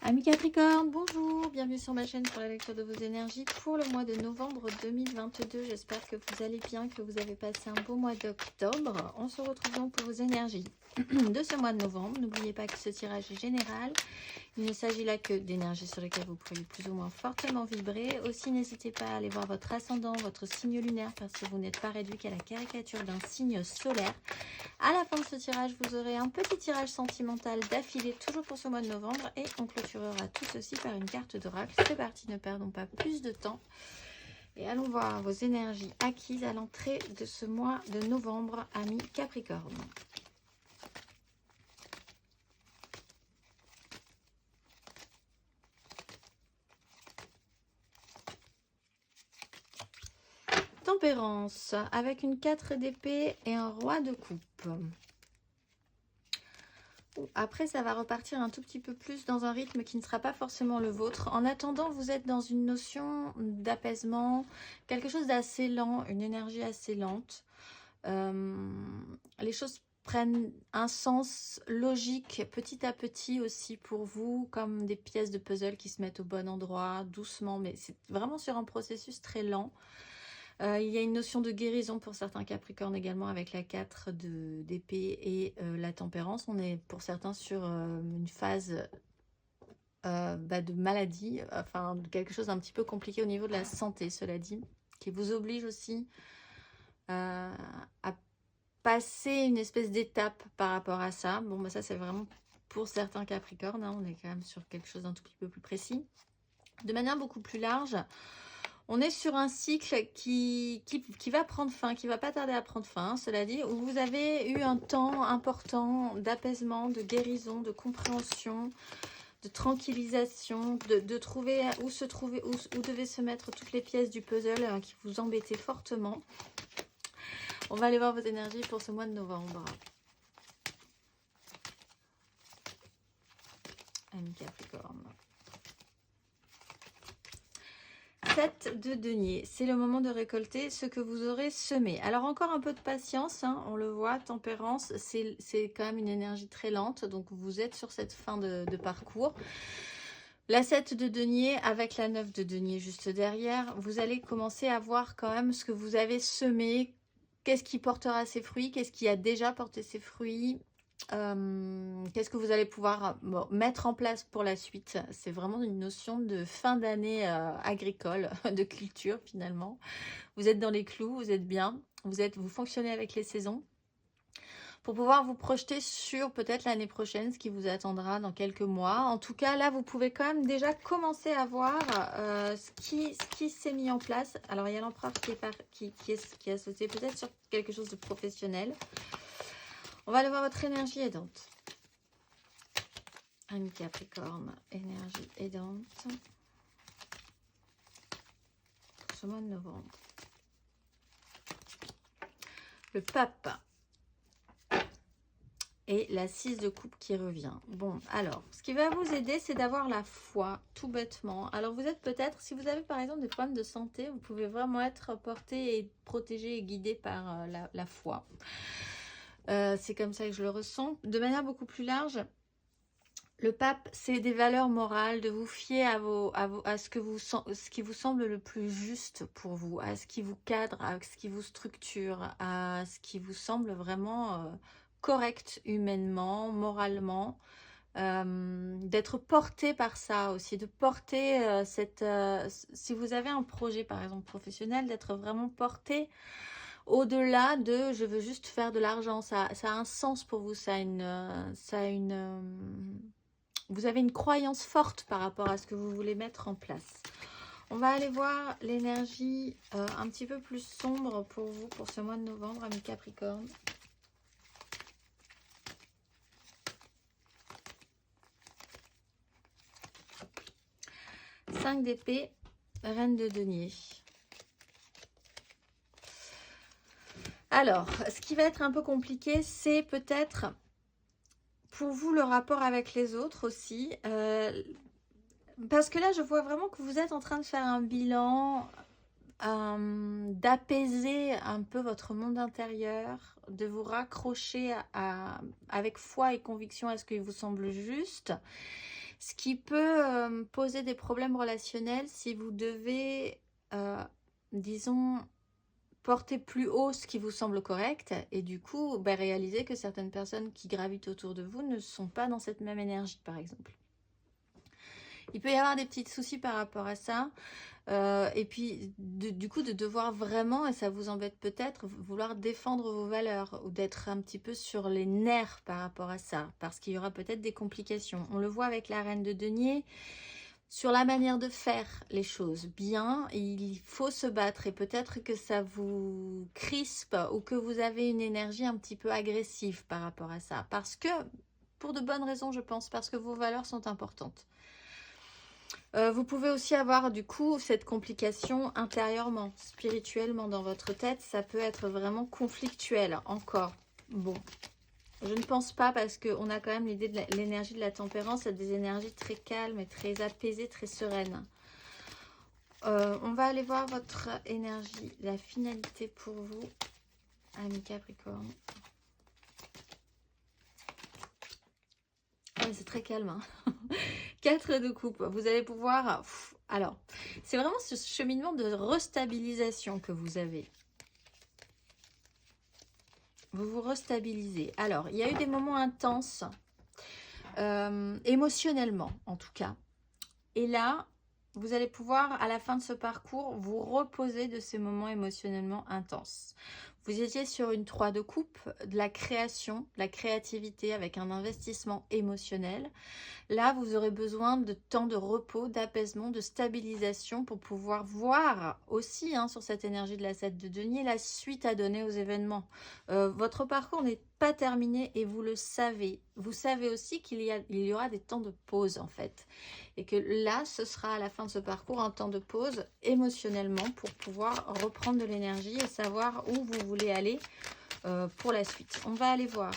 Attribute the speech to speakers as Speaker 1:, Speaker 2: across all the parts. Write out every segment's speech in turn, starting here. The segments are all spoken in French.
Speaker 1: Amis Capricorne, bonjour, bienvenue sur ma chaîne pour la lecture de vos énergies pour le mois de novembre 2022. J'espère que vous allez bien, que vous avez passé un beau mois d'octobre. On se retrouve donc pour vos énergies de ce mois de novembre. N'oubliez pas que ce tirage est général. Il ne s'agit là que d'énergies sur lesquelles vous pourriez plus ou moins fortement vibrer. Aussi, n'hésitez pas à aller voir votre ascendant, votre signe lunaire, parce que vous n'êtes pas réduit qu'à la caricature d'un signe solaire. À la fin de ce tirage, vous aurez un petit tirage sentimental d'affilée, toujours pour ce mois de novembre. Et on clôturera tout ceci par une carte d'oracle. C'est parti, ne perdons pas plus de temps. Et allons voir vos énergies acquises à l'entrée de ce mois de novembre, amis Capricorne. Tempérance, avec une 4 d'épée et un roi de coupe. Après, ça va repartir un tout petit peu plus dans un rythme qui ne sera pas forcément le vôtre. En attendant, vous êtes dans une notion d'apaisement, quelque chose d'assez lent, une énergie assez lente. Les choses prennent un sens logique petit à petit aussi pour vous, comme des pièces de puzzle qui se mettent au bon endroit, doucement, mais c'est vraiment sur un processus très lent. Il y a une notion de guérison pour certains Capricornes également avec la 4 d'épée et la tempérance. On est pour certains sur une phase de maladie, enfin quelque chose d'un petit peu compliqué au niveau de la santé, cela dit, qui vous oblige aussi à passer une espèce d'étape par rapport à ça. Bon, bah ça c'est vraiment pour certains Capricornes, hein, on est quand même sur quelque chose d'un tout petit peu plus précis. De manière beaucoup plus large, on est sur un cycle qui va prendre fin, qui va pas tarder à prendre fin, cela dit, où vous avez eu un temps important d'apaisement, de guérison, de compréhension, de tranquillisation, de trouver où se trouver, où devaient se mettre toutes les pièces du puzzle qui vous embêtaient fortement. On va aller voir vos énergies pour ce mois de novembre. Amis Capricorne. 7 de denier, c'est le moment de récolter ce que vous aurez semé. Alors encore un peu de patience, hein, on le voit, tempérance, c'est quand même une énergie très lente, donc vous êtes sur cette fin de parcours. La 7 de denier avec la 9 de denier juste derrière, vous allez commencer à voir quand même ce que vous avez semé, qu'est-ce qui portera ses fruits, qu'est-ce qui a déjà porté ses fruits, qu'est-ce que vous allez pouvoir mettre en place pour la suite. C'est vraiment une notion de fin d'année agricole, de culture finalement. Vous êtes dans les clous, vous êtes bien, vous fonctionnez avec les saisons pour pouvoir vous projeter sur peut-être l'année prochaine, ce qui vous attendra dans quelques mois. En tout cas, là, vous pouvez quand même déjà commencer à voir ce qui s'est mis en place. Alors, il y a l'empereur qui est associé peut-être sur quelque chose de professionnel. On va aller voir votre énergie aidante. Ami Capricorne, énergie aidante pour ce mois de novembre. Le pape et la 6 de coupe qui revient. Bon, alors, ce qui va vous aider, c'est d'avoir la foi, tout bêtement. Alors, vous êtes peut-être, si vous avez par exemple des problèmes de santé, vous pouvez vraiment être porté et protégé et guidé par la foi. C'est comme ça que je le ressens. De manière beaucoup plus large, le pape, c'est des valeurs morales, de vous fier à ce qui vous semble le plus juste pour vous, à ce qui vous cadre, à ce qui vous structure, à ce qui vous semble vraiment correct humainement, moralement, d'être porté par ça aussi, de porter si vous avez un projet par exemple professionnel, d'être vraiment porté au-delà de je veux juste faire de l'argent. Ça a un sens pour vous, vous avez une croyance forte par rapport à ce que vous voulez mettre en place. On va aller voir l'énergie un petit peu plus sombre pour vous pour ce mois de novembre, amis Capricorne. Cinq d'épée, reine de denier. Alors, ce qui va être un peu compliqué, c'est peut-être pour vous le rapport avec les autres aussi. Parce que là, je vois vraiment que vous êtes en train de faire un bilan, d'apaiser un peu votre monde intérieur, de vous raccrocher avec foi et conviction à ce qui vous semble juste. Ce qui peut poser des problèmes relationnels si vous devez, disons, porter plus haut ce qui vous semble correct et du coup, bah, réaliser que certaines personnes qui gravitent autour de vous ne sont pas dans cette même énergie, par exemple. Il peut y avoir des petits soucis par rapport à ça. Et puis, du coup, de devoir vraiment, et ça vous embête peut-être, vouloir défendre vos valeurs ou d'être un petit peu sur les nerfs par rapport à ça, parce qu'il y aura peut-être des complications. On le voit avec la reine de denier, sur la manière de faire les choses bien, il faut se battre et peut-être que ça vous crispe ou que vous avez une énergie un petit peu agressive par rapport à ça, parce que, pour de bonnes raisons, je pense, parce que vos valeurs sont importantes. Vous pouvez aussi avoir du coup cette complication intérieurement, spirituellement dans votre tête. Ça peut être vraiment conflictuel encore. Bon, je ne pense pas parce qu'on a quand même l'idée de l'énergie de la tempérance, c'est des énergies très calmes et très apaisées, très sereines. On va aller voir votre énergie, la finalité pour vous, amis Capricorne. C'est très calme. Hein. 4 de coupe. Vous allez pouvoir... Alors, c'est vraiment ce cheminement de restabilisation que vous avez. Vous vous restabilisez. Alors, il y a eu des moments intenses, émotionnellement en tout cas. Et là, vous allez pouvoir, à la fin de ce parcours, vous reposer de ces moments émotionnellement intenses. Vous étiez sur une 3 de coupe, de la création, de la créativité avec un investissement émotionnel. Là, vous aurez besoin de temps de repos, d'apaisement, de stabilisation pour pouvoir voir aussi sur cette énergie de la 7 de denier la suite à donner aux événements. Votre parcours n'est pas terminé et vous le savez. Vous savez aussi qu'il y aura des temps de pause en fait. Et que là, ce sera à la fin de ce parcours un temps de pause émotionnellement pour pouvoir reprendre de l'énergie et savoir où vous voulez aller pour la suite. On va aller voir.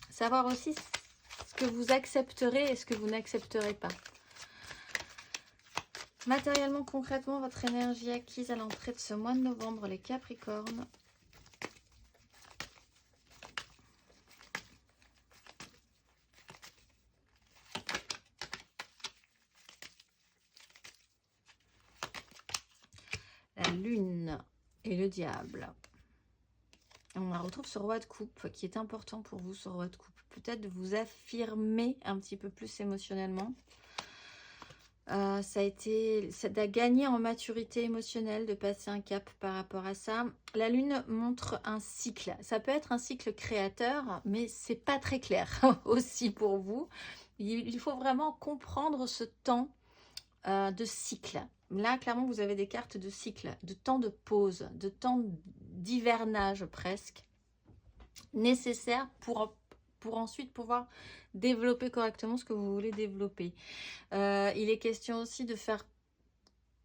Speaker 1: Savoir aussi ce que vous accepterez et ce que vous n'accepterez pas. Matériellement, concrètement, votre énergie acquise à l'entrée de ce mois de novembre, les Capricornes. La lune et le diable. On retrouve ce roi de coupe qui est important pour vous, ce roi de coupe. Peut-être de vous affirmer un petit peu plus émotionnellement. Ça a gagné en maturité émotionnelle, de passer un cap par rapport à ça. La lune montre un cycle. Ça peut être un cycle créateur, mais c'est pas très clair aussi pour vous. Il faut vraiment comprendre ce temps de cycle. Là, clairement, vous avez des cartes de cycle, de temps de pause, de temps d'hivernage presque, nécessaire pour ensuite pouvoir développer correctement ce que vous voulez développer. Il est question aussi de faire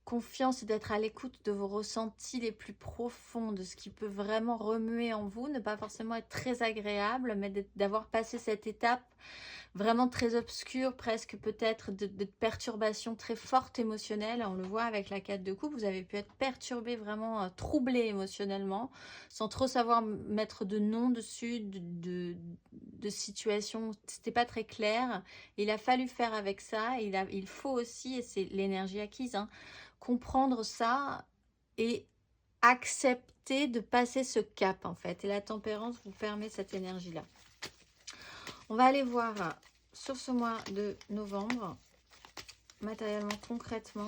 Speaker 1: confiance et d'être à l'écoute de vos ressentis les plus profonds, de ce qui peut vraiment remuer en vous, ne pas forcément être très agréable, mais d'avoir passé cette étape vraiment très obscure, presque peut-être de perturbations très fortes émotionnelles. On le voit avec la 4 de coupe, vous avez pu être perturbé, vraiment troublé émotionnellement, sans trop savoir mettre de nom dessus, de situation, c'était pas très clair. Il a fallu faire avec ça, et il faut aussi, et c'est l'énergie acquise, comprendre ça et accepter de passer ce cap en fait. Et la tempérance vous permet cette énergie-là. On va aller voir sur ce mois de novembre, matériellement, concrètement.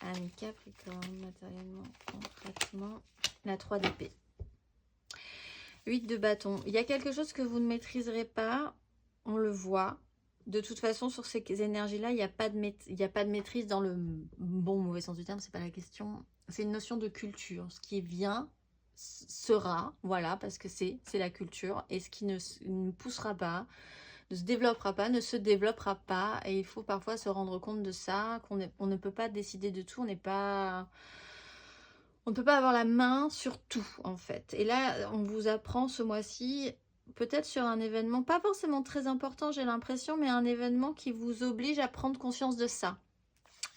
Speaker 1: Amis Capricorne, matériellement, concrètement, la 3 d'épée. 8 de bâton. Il y a quelque chose que vous ne maîtriserez pas, on le voit. De toute façon, sur ces énergies-là, il n'y a pas de maîtrise dans le bon ou mauvais sens du terme, c'est pas la question. C'est une notion de culture. Ce qui vient sera, voilà, parce que c'est la culture. Et ce qui ne poussera pas, ne se développera pas, ne se développera pas. Et il faut parfois se rendre compte de ça, on ne peut pas décider de tout, on ne peut pas avoir la main sur tout, en fait. Et là, on vous apprend ce mois-ci, peut-être sur un événement, pas forcément très important, j'ai l'impression, mais un événement qui vous oblige à prendre conscience de ça.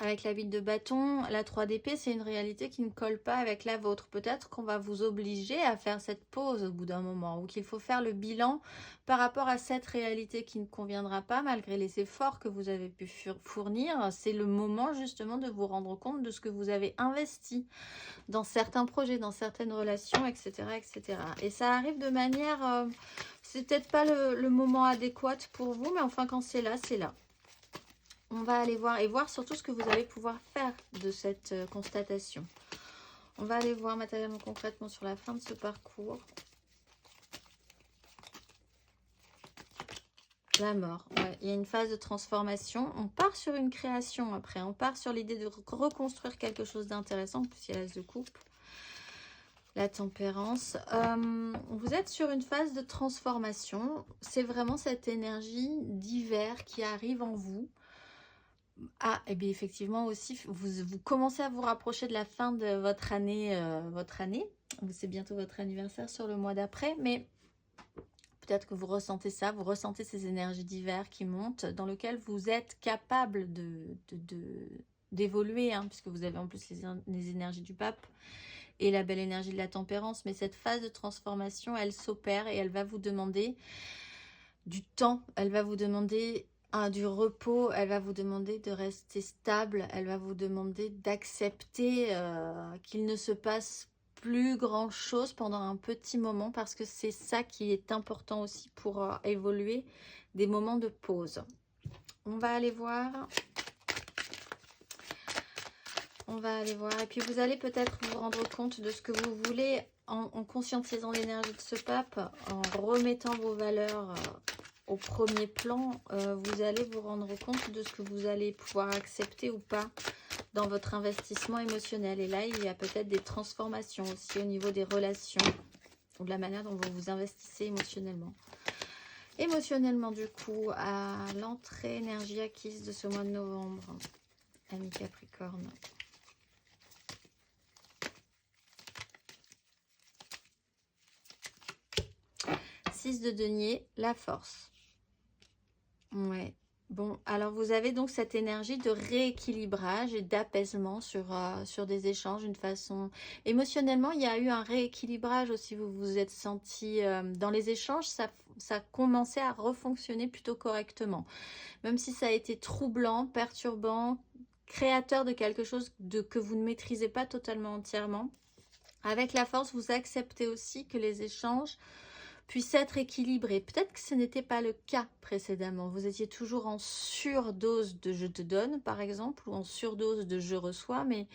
Speaker 1: Avec la 8 de bâton, la 3 d'épée, c'est une réalité qui ne colle pas avec la vôtre. Peut-être qu'on va vous obliger à faire cette pause au bout d'un moment, ou qu'il faut faire le bilan par rapport à cette réalité qui ne conviendra pas, malgré les efforts que vous avez pu fournir. C'est le moment justement de vous rendre compte de ce que vous avez investi dans certains projets, dans certaines relations, etc. etc. Et ça arrive de manière... c'est peut-être pas le moment adéquat pour vous, mais enfin quand c'est là, c'est là. On va aller voir et voir surtout ce que vous allez pouvoir faire de cette constatation. On va aller voir matériellement, concrètement sur la fin de ce parcours. La mort, ouais. Il y a une phase de transformation. On part sur une création après. On part sur l'idée de reconstruire quelque chose d'intéressant. En plus, il y a l'as de coupe. La tempérance. Vous êtes sur une phase de transformation. C'est vraiment cette énergie d'hiver qui arrive en vous. Ah, et bien effectivement aussi, vous commencez à vous rapprocher de la fin de votre année. C'est bientôt votre anniversaire sur le mois d'après, mais peut-être que vous ressentez ça, vous ressentez ces énergies d'hiver qui montent, dans lesquelles vous êtes capable d'évoluer, hein, puisque vous avez en plus les énergies du pape et la belle énergie de la tempérance. Mais cette phase de transformation, elle s'opère et elle va vous demander du temps, elle va vous demander du repos, elle va vous demander de rester stable, elle va vous demander d'accepter qu'il ne se passe plus grand chose pendant un petit moment, parce que c'est ça qui est important aussi pour évoluer, des moments de pause. On va aller voir. On va aller voir. Et puis vous allez peut-être vous rendre compte de ce que vous voulez en conscientisant l'énergie de ce pape, en remettant vos valeurs au premier plan. Vous allez vous rendre compte de ce que vous allez pouvoir accepter ou pas dans votre investissement émotionnel. Et là, il y a peut-être des transformations aussi au niveau des relations ou de la manière dont vous vous investissez émotionnellement. Émotionnellement, du coup, à l'entrée énergie acquise de ce mois de novembre, ami Capricorne. De denier, la force. Ouais. Bon, alors vous avez donc cette énergie de rééquilibrage et d'apaisement sur des échanges, d'une façon... Émotionnellement, il y a eu un rééquilibrage aussi, vous vous êtes senti... dans les échanges, ça commençait à refonctionner plutôt correctement. Même si ça a été troublant, perturbant, créateur de quelque chose que vous ne maîtrisez pas totalement entièrement. Avec la force, vous acceptez aussi que les échanges puisse être équilibré. Peut-être que ce n'était pas le cas précédemment. Vous étiez toujours en surdose de je te donne, par exemple, ou en surdose de je reçois, mais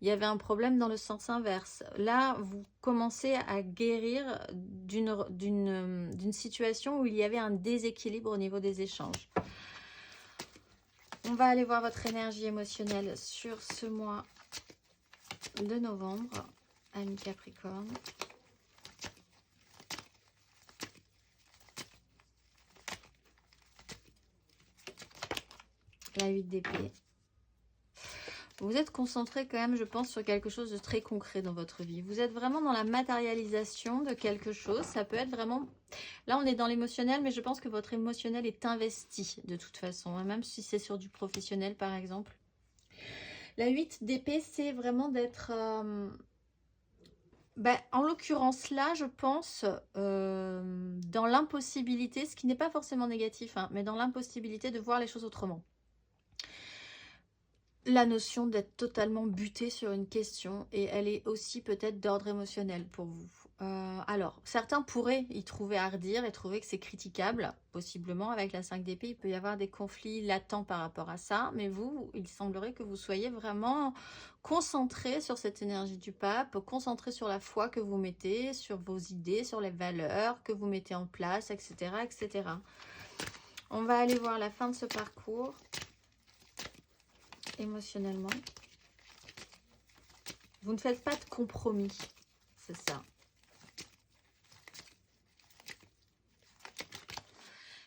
Speaker 1: il y avait un problème dans le sens inverse. Là, vous commencez à guérir d'une situation où il y avait un déséquilibre au niveau des échanges. On va aller voir votre énergie émotionnelle sur ce mois de novembre, ami Capricorne. La 8 d'épée. Vous êtes concentré quand même, je pense, sur quelque chose de très concret dans votre vie. Vous êtes vraiment dans la matérialisation de quelque chose. Ça peut être vraiment... Là, on est dans l'émotionnel, mais je pense que votre émotionnel est investi de toute façon, hein, même si c'est sur du professionnel, par exemple. La 8 d'épée, c'est vraiment d'être... en l'occurrence, là, je pense, dans l'impossibilité, ce qui n'est pas forcément négatif, hein, mais dans l'impossibilité de voir les choses autrement. La notion d'être totalement buté sur une question, et elle est aussi peut-être d'ordre émotionnel pour vous. Alors, certains pourraient y trouver à redire et trouver que c'est critiquable, possiblement. Avec la 5 d'épée, il peut y avoir des conflits latents par rapport à ça, mais vous, il semblerait que vous soyez vraiment concentré sur cette énergie du pape, concentré sur la foi que vous mettez, sur vos idées, sur les valeurs que vous mettez en place, etc., etc. On va aller voir la fin de ce parcours. Émotionnellement, vous ne faites pas de compromis, c'est ça.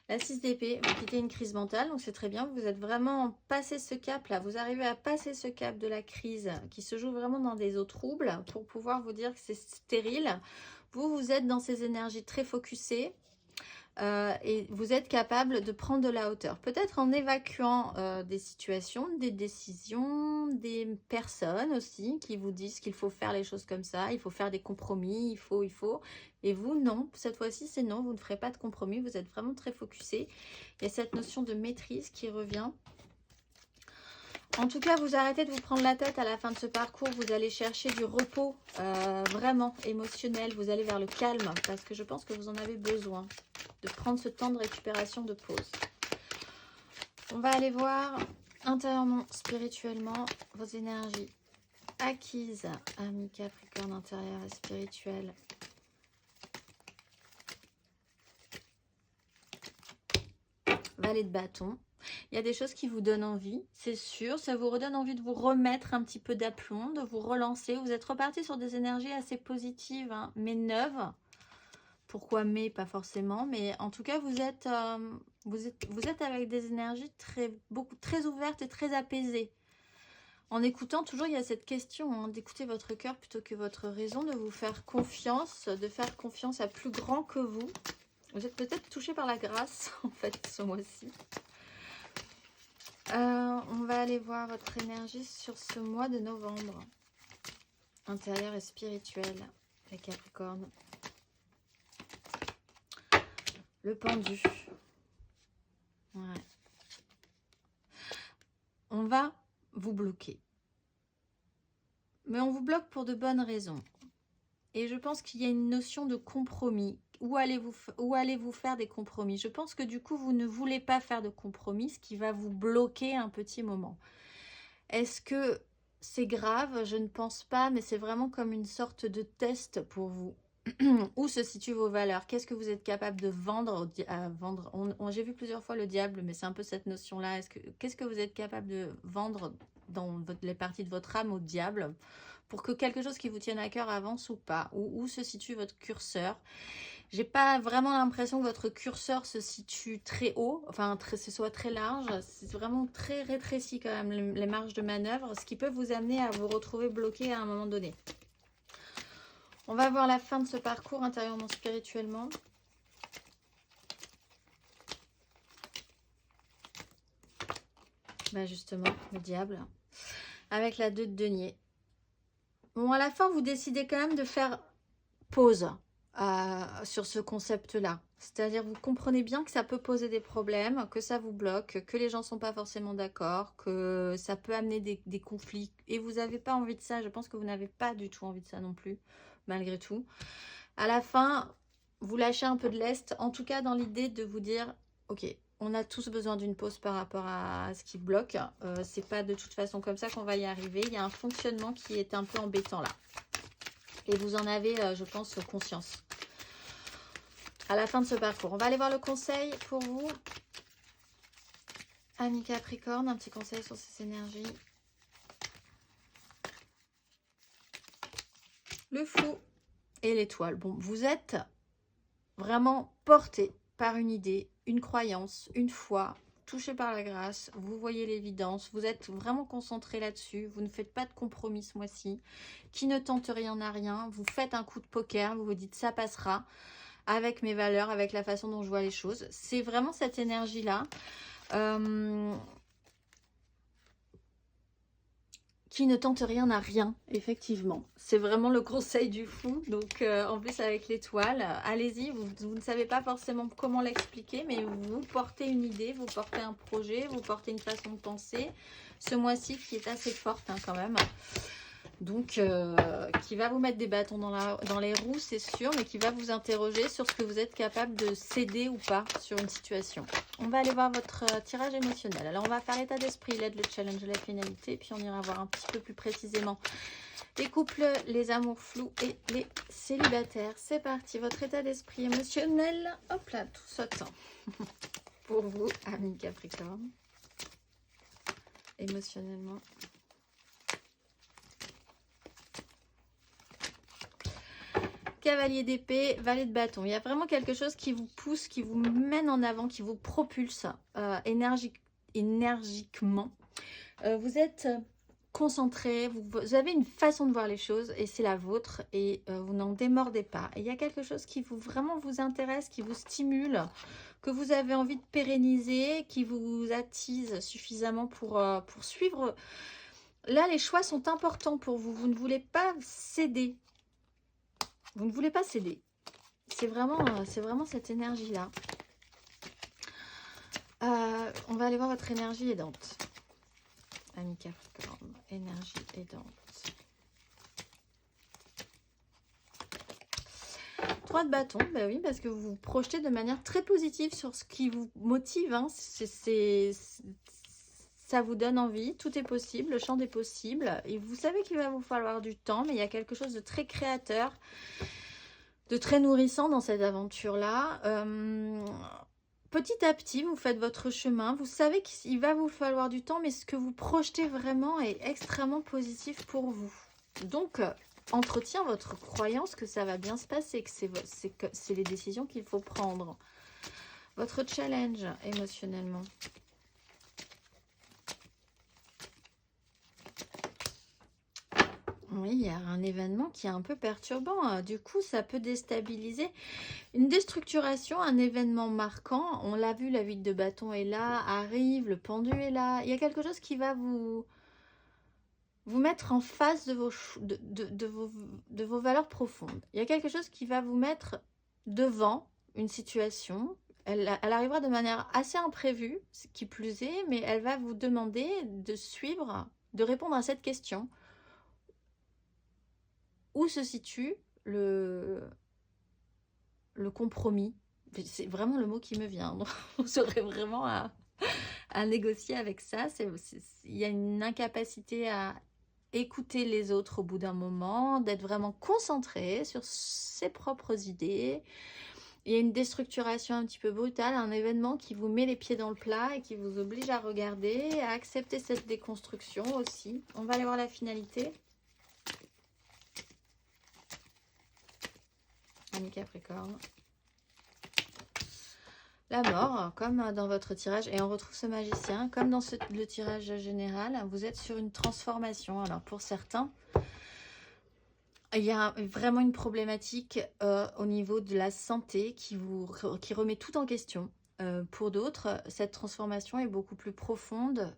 Speaker 1: La 6 d'épée, vous quittez une crise mentale, donc c'est très bien, vous êtes vraiment passé ce cap là, vous arrivez à passer ce cap de la crise qui se joue vraiment dans des eaux troubles pour pouvoir vous dire que c'est stérile. Vous êtes dans ces énergies très focusées. et vous êtes capable de prendre de la hauteur. Peut-être en évacuant des situations, des décisions, des personnes aussi qui vous disent qu'il faut faire les choses comme ça, il faut faire des compromis, il faut. Et vous, non. Cette fois-ci, c'est non, vous ne ferez pas de compromis, vous êtes vraiment très focusé. Il y a cette notion de maîtrise qui revient. En tout cas, vous arrêtez de vous prendre la tête à la fin de ce parcours. Vous allez chercher du repos vraiment émotionnel. Vous allez vers le calme parce que je pense que vous en avez besoin de prendre ce temps de récupération, de pause. On va aller voir intérieurement, spirituellement, vos énergies acquises, amis Capricorne intérieur et spirituel. Valet de bâton. Il y a des choses qui vous donnent envie, c'est sûr. Ça vous redonne envie de vous remettre un petit peu d'aplomb, de vous relancer. Vous êtes reparti sur des énergies assez positives, hein, mais neuves. Pourquoi mais? Pas forcément. Mais en tout cas, vous êtes avec des énergies très ouvertes et très apaisées. En écoutant, toujours, il y a cette question hein, d'écouter votre cœur plutôt que votre raison, de vous faire confiance, de faire confiance à plus grand que vous. Vous êtes peut-être touché par la grâce, en fait, ce mois-ci. On va aller voir votre énergie sur ce mois de novembre. Intérieur et spirituel, les Capricornes. Le pendu. Ouais. On va vous bloquer. Mais on vous bloque pour de bonnes raisons. Et je pense qu'il y a une notion de compromis. Où allez-vous faire des compromis? Je pense que du coup, vous ne voulez pas faire de compromis, ce qui va vous bloquer un petit moment. Est-ce que c'est grave? Je ne pense pas, mais c'est vraiment comme une sorte de test pour vous. Où se situent vos valeurs? Qu'est-ce que vous êtes capable de vendre? J'ai vu plusieurs fois le diable, mais c'est un peu cette notion-là. Qu'est-ce que vous êtes capable de vendre dans les parties de votre âme au diable pour que quelque chose qui vous tienne à cœur avance ou pas? Où se situe votre curseur? J'ai pas vraiment l'impression que votre curseur se situe très haut, enfin ce soit très large. C'est vraiment très rétréci quand même les marges de manœuvre, ce qui peut vous amener à vous retrouver bloqué à un moment donné. On va voir la fin de ce parcours intérieurement, spirituellement. Ben justement, le diable. Avec la 2 de denier. Bon, à la fin, vous décidez quand même de faire pause sur ce concept-là. C'est-à-dire, vous comprenez bien que ça peut poser des problèmes, que ça vous bloque, que les gens ne sont pas forcément d'accord, que ça peut amener des conflits. Et vous n'avez pas envie de ça. Je pense que vous n'avez pas du tout envie de ça non plus, malgré tout. À la fin, vous lâchez un peu de lest, en tout cas dans l'idée de vous dire, ok, on a tous besoin d'une pause par rapport à ce qui bloque. C'est pas de toute façon comme ça qu'on va y arriver. Il y a un fonctionnement qui est un peu embêtant là. Et vous en avez, je pense, conscience. À la fin de ce parcours. On va aller voir le conseil pour vous. Amis Capricorne, un petit conseil sur ces énergies. Le fou et l'étoile. Bon, vous êtes vraiment porté par une idée, une croyance, une foi, touché par la grâce. Vous voyez l'évidence. Vous êtes vraiment concentré là-dessus. Vous ne faites pas de compromis ce mois-ci. Qui ne tente rien n'a rien. Vous faites un coup de poker. Vous vous dites ça passera. Avec mes valeurs, avec la façon dont je vois les choses. C'est vraiment cette énergie-là qui ne tente rien n'a rien, effectivement. C'est vraiment le conseil du fou. Donc, en plus, avec l'étoile, allez-y. Vous ne savez pas forcément comment l'expliquer, mais vous portez une idée, vous portez un projet, vous portez une façon de penser. Ce mois-ci, qui est assez forte hein, quand même. Donc, qui va vous mettre des bâtons dans les roues, c'est sûr, mais qui va vous interroger sur ce que vous êtes capable de céder ou pas sur une situation. On va aller voir votre tirage émotionnel. Alors, on va faire l'état d'esprit, l'aide, le challenge, la finalité, puis on ira voir un petit peu plus précisément les couples, les amours flous et les célibataires. C'est parti, votre état d'esprit émotionnel. Hop là, tout saute. Pour vous, amis Capricorne. Émotionnellement. Cavalier d'épée, valet de bâton. Il y a vraiment quelque chose qui vous pousse, qui vous mène en avant, qui vous propulse énergiquement. Vous êtes concentré, vous avez une façon de voir les choses et c'est la vôtre et vous n'en démordez pas. Et il y a quelque chose qui vraiment vous intéresse, qui vous stimule, que vous avez envie de pérenniser, qui vous attise suffisamment pour suivre. Là, les choix sont importants pour vous. Vous ne voulez pas céder. Vous ne voulez pas céder. C'est vraiment cette énergie-là. On va aller voir votre énergie aidante. Ami Capricorne, énergie aidante. 3 de bâton, bah oui, parce que vous vous projetez de manière très positive sur ce qui vous motive. Hein. Ça vous donne envie, tout est possible, le champ des possibles. Et vous savez qu'il va vous falloir du temps, mais il y a quelque chose de très créateur, de très nourrissant dans cette aventure-là. Petit à petit, vous faites votre chemin. Vous savez qu'il va vous falloir du temps, mais ce que vous projetez vraiment est extrêmement positif pour vous. Donc, entretient votre croyance que ça va bien se passer, que c'est les décisions qu'il faut prendre. Votre challenge émotionnellement. Oui, il y a un événement qui est un peu perturbant. Du coup, ça peut déstabiliser. Une déstructuration, un événement marquant. On l'a vu, la 8 de bâton est là, arrive, le pendu est là. Il y a quelque chose qui va vous mettre en face de vos valeurs profondes. Il y a quelque chose qui va vous mettre devant une situation. Elle arrivera de manière assez imprévue, ce qui plus est, mais elle va vous demander de suivre, de répondre à cette question. Où se situe le compromis? C'est vraiment le mot qui me vient. Donc, vous aurez vraiment à négocier avec ça. Il y a une incapacité à écouter les autres au bout d'un moment, d'être vraiment concentré sur ses propres idées. Il y a une déstructuration un petit peu brutale, un événement qui vous met les pieds dans le plat et qui vous oblige à regarder, à accepter cette déconstruction aussi. On va aller voir la finalité. Ami Capricorne. La mort, comme dans votre tirage, et on retrouve ce magicien, comme dans le tirage général, vous êtes sur une transformation. Alors pour certains, il y a vraiment une problématique au niveau de la santé qui remet tout en question. Pour d'autres, cette transformation est beaucoup plus profonde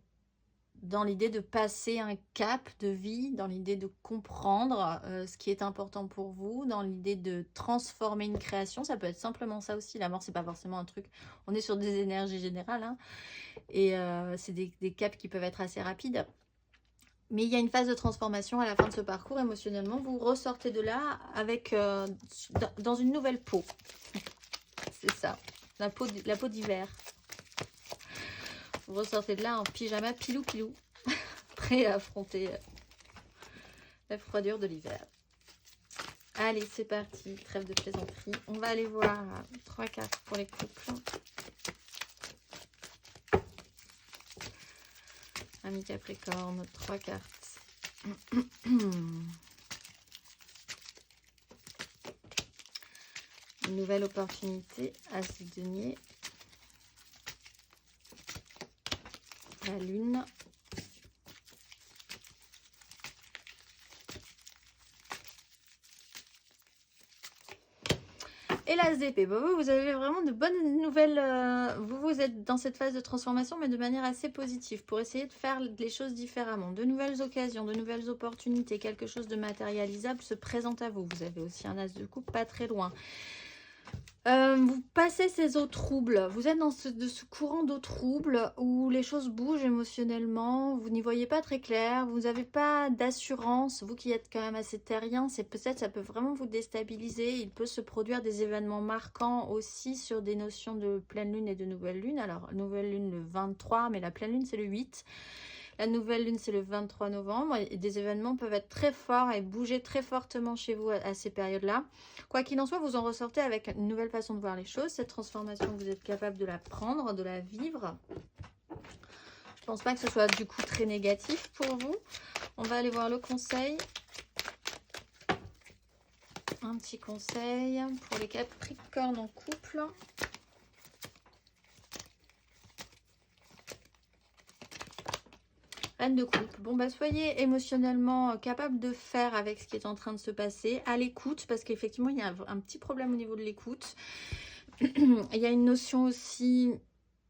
Speaker 1: dans l'idée de passer un cap de vie, dans l'idée de comprendre ce qui est important pour vous, dans l'idée de transformer une création. Ça peut être simplement ça aussi. La mort, c'est pas forcément un truc. On est sur des énergies générales, hein, et c'est des caps qui peuvent être assez rapides. Mais il y a une phase de transformation à la fin de ce parcours. Émotionnellement, vous ressortez de là avec dans une nouvelle peau. C'est ça, la peau d'hiver. Vous ressortez de là en pyjama pilou-pilou, prêt à affronter la froidure de l'hiver. Allez, c'est parti, trêve de plaisanterie. On va aller voir 3 cartes pour les couples. Ami Capricorne, 3 cartes. Une nouvelle opportunité, As de denier. La lune. Et l'As d'épée. Bon, vous avez vraiment de bonnes nouvelles. Vous êtes dans cette phase de transformation, mais de manière assez positive, pour essayer de faire les choses différemment. De nouvelles occasions, de nouvelles opportunités, quelque chose de matérialisable se présente à vous. Vous avez aussi un As de coupe pas très loin. Vous passez ces eaux troubles, vous êtes dans ce courant d'eau trouble où les choses bougent émotionnellement, vous n'y voyez pas très clair, vous n'avez pas d'assurance, vous qui êtes quand même assez terrien, ça peut vraiment vous déstabiliser. Il peut se produire des événements marquants aussi sur des notions de pleine lune et de nouvelle lune. Alors, nouvelle lune le 23, mais la pleine lune c'est le 8. La nouvelle lune, c'est le 23 novembre. Et des événements peuvent être très forts et bouger très fortement chez vous à ces périodes-là. Quoi qu'il en soit, vous en ressortez avec une nouvelle façon de voir les choses. Cette transformation, vous êtes capable de la prendre, de la vivre. Je ne pense pas que ce soit du coup très négatif pour vous. On va aller voir le conseil. Un petit conseil pour les Capricornes en couple. Reine de coupe. Bon, bah, soyez émotionnellement capable de faire avec ce qui est en train de se passer. À l'écoute, parce qu'effectivement, il y a un petit problème au niveau de l'écoute. Il y a une notion aussi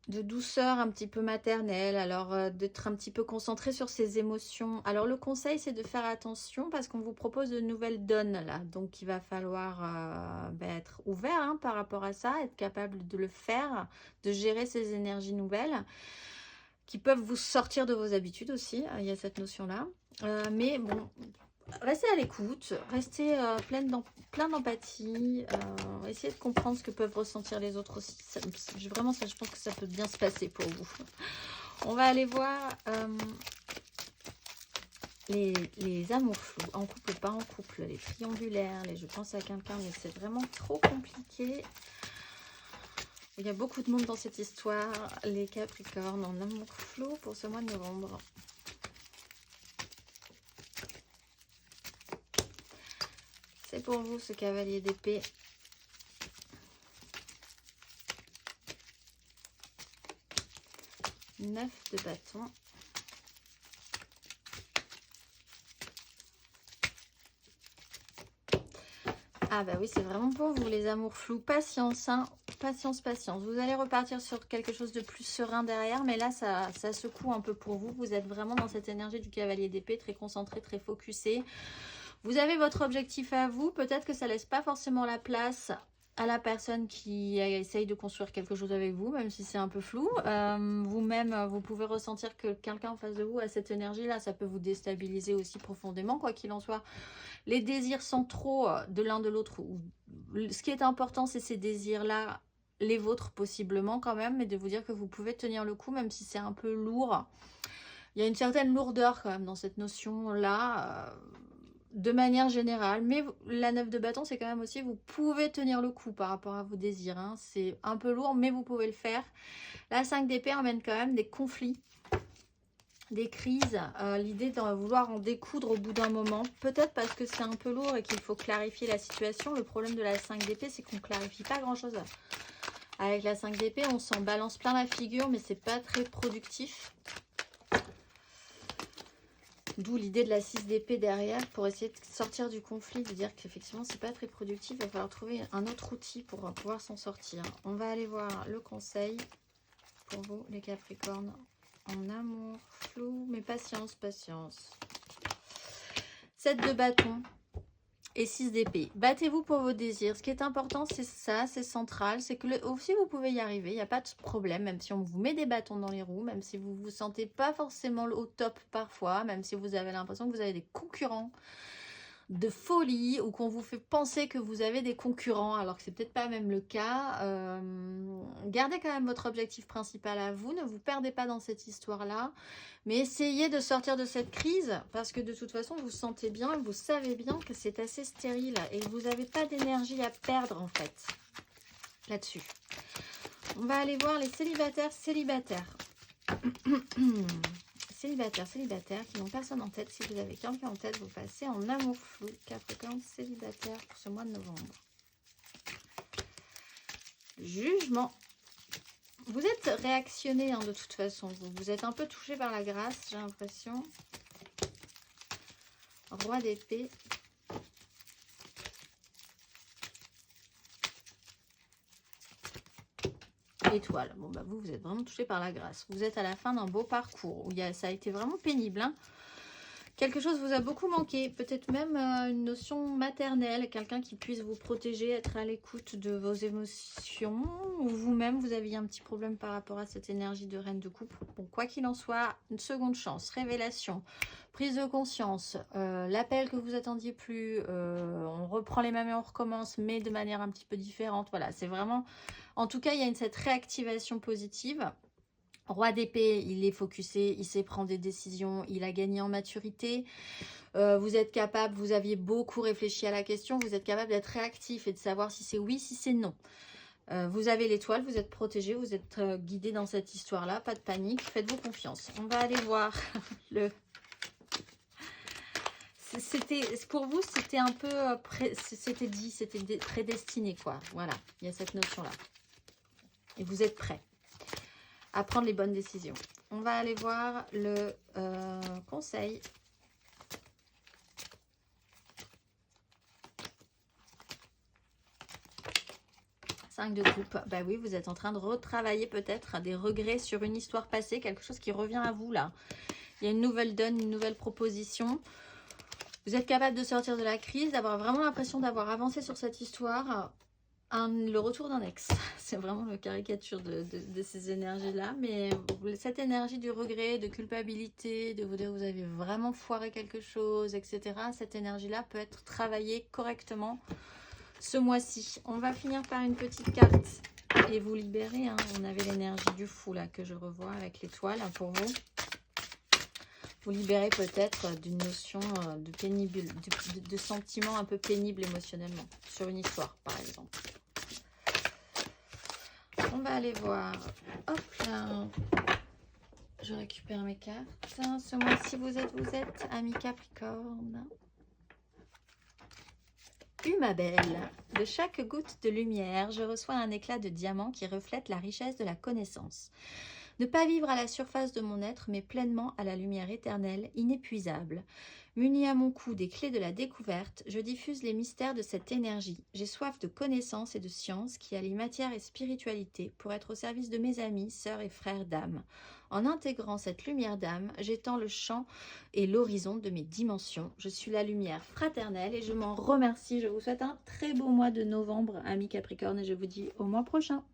Speaker 1: de douceur un petit peu maternelle, alors d'être un petit peu concentré sur ses émotions. Alors le conseil, c'est de faire attention parce qu'on vous propose de nouvelles donnes là, donc il va falloir être ouvert hein, par rapport à ça, être capable de le faire, de gérer ces énergies nouvelles qui peuvent vous sortir de vos habitudes aussi, il y a cette notion là, mais bon, restez à l'écoute, restez plein d'empathie, essayez de comprendre ce que peuvent ressentir les autres aussi. Vraiment, ça, je pense que ça peut bien se passer pour vous. On va aller voir les amours flous, en couple, pas en couple, les triangulaires, je pense à quelqu'un, mais c'est vraiment trop compliqué. Il y a beaucoup de monde dans cette histoire. Les Capricornes en amour flou pour ce mois de novembre. C'est pour vous ce cavalier d'épée. Neuf de bâton. Ah bah oui, c'est vraiment pour vous les amours flous. Patience, hein. Patience, patience. Vous allez repartir sur quelque chose de plus serein derrière, mais là, ça secoue un peu pour vous. Vous êtes vraiment dans cette énergie du cavalier d'épée, très concentré, très focusé. Vous avez votre objectif à vous. Peut-être que ça laisse pas forcément la place à la personne qui essaye de construire quelque chose avec vous, même si c'est un peu flou. Vous-même, vous pouvez ressentir que quelqu'un en face de vous a cette énergie-là. Ça peut vous déstabiliser aussi profondément, quoi qu'il en soit. Les désirs centraux de l'un de l'autre. Ce qui est important, c'est ces désirs-là, les vôtres possiblement quand même, mais de vous dire que vous pouvez tenir le coup, même si c'est un peu lourd. Il y a une certaine lourdeur quand même dans cette notion-là, de manière générale. Mais la 9 de bâton, c'est quand même aussi, vous pouvez tenir le coup par rapport à vos désirs. Hein. C'est un peu lourd, mais vous pouvez le faire. La 5 d'épée emmène quand même des conflits, des crises, l'idée de vouloir en découdre au bout d'un moment, peut-être parce que c'est un peu lourd et qu'il faut clarifier la situation. Le problème de la 5 d'épée, c'est qu'on ne clarifie pas grand chose. Avec la 5 d'épée, on s'en balance plein la figure, mais c'est pas très productif. D'où l'idée de la 6 d'épée derrière, pour essayer de sortir du conflit, de dire qu'effectivement c'est pas très productif, il va falloir trouver un autre outil pour pouvoir s'en sortir. On va aller voir le conseil pour vous les Capricornes. En amour, flou, mais patience, patience. 7 de bâton et 6 d'épée. Battez-vous pour vos désirs. Ce qui est important, c'est ça, c'est central. C'est que aussi vous pouvez y arriver, il n'y a pas de problème, même si on vous met des bâtons dans les roues, même si vous ne vous sentez pas forcément au top parfois, même si vous avez l'impression que vous avez des concurrents de folie ou qu'on vous fait penser que vous avez des concurrents alors que c'est peut-être pas même le cas. Gardez quand même votre objectif principal à vous, ne vous perdez pas dans cette histoire-là, mais essayez de sortir de cette crise parce que de toute façon vous sentez bien, vous savez bien que c'est assez stérile et que vous n'avez pas d'énergie à perdre en fait là-dessus. On va aller voir les célibataires. Célibataires qui n'ont personne en tête. Si vous avez quelqu'un en tête, vous passez en amour flou. Capricorne célibataire pour ce mois de novembre. Jugement. Vous êtes réactionné hein, de toute façon. Vous êtes un peu touché par la grâce, j'ai l'impression. Roi d'épée. Étoile. Bon, bah vous êtes vraiment touché par la grâce. Vous êtes à la fin d'un beau parcours où ça a été vraiment pénible. Hein. Quelque chose vous a beaucoup manqué. Peut-être même une notion maternelle. Quelqu'un qui puisse vous protéger, être à l'écoute de vos émotions. Ou vous-même, vous aviez un petit problème par rapport à cette énergie de reine de coupe. Bon, quoi qu'il en soit, une seconde chance, révélation, prise de conscience, l'appel que vous attendiez plus. On reprend les mêmes et on recommence, mais de manière un petit peu différente. Voilà, c'est vraiment... En tout cas, il y a cette réactivation positive. Roi d'épée, il est focusé, il sait prendre des décisions, il a gagné en maturité. Vous êtes capable, vous aviez beaucoup réfléchi à la question, vous êtes capable d'être réactif et de savoir si c'est oui, si c'est non. Vous avez l'étoile, vous êtes protégé, vous êtes guidé dans cette histoire-là, pas de panique, faites-vous confiance. On va aller voir le... Pour vous, c'était un peu... C'était dit, c'était prédestiné, quoi. Voilà, il y a cette notion-là. Et vous êtes prêts à prendre les bonnes décisions. On va aller voir le conseil. 5 de coupe. Bah oui, vous êtes en train de retravailler peut-être des regrets sur une histoire passée, quelque chose qui revient à vous là. Il y a une nouvelle donne, une nouvelle proposition. Vous êtes capable de sortir de la crise, d'avoir vraiment l'impression d'avoir avancé sur cette histoire. Le retour d'un ex. C'est vraiment la caricature de ces énergies-là. Mais cette énergie du regret, de culpabilité, de vous dire que vous avez vraiment foiré quelque chose, etc. Cette énergie-là peut être travaillée correctement ce mois-ci. On va finir par une petite carte et vous libérer. Hein. On avait l'énergie du fou là que je revois avec l'étoile hein, pour vous. Vous libérez peut-être d'une notion de pénible, de sentiments un peu pénibles émotionnellement sur une histoire par exemple. On va aller voir. Hop là. Je récupère mes cartes. Ce mois-ci, vous êtes, ami Capricorne. Ma belle, de chaque goutte de lumière, je reçois un éclat de diamant qui reflète la richesse de la connaissance. Ne pas vivre à la surface de mon être, mais pleinement à la lumière éternelle, inépuisable. Muni à mon cou des clés de la découverte, je diffuse les mystères de cette énergie. J'ai soif de connaissance et de science qui allient matière et spiritualité pour être au service de mes amis, sœurs et frères d'âme. En intégrant cette lumière d'âme, j'étends le champ et l'horizon de mes dimensions. Je suis la lumière fraternelle et je m'en remercie. Je vous souhaite un très beau mois de novembre, amis Capricorne, et je vous dis au mois prochain.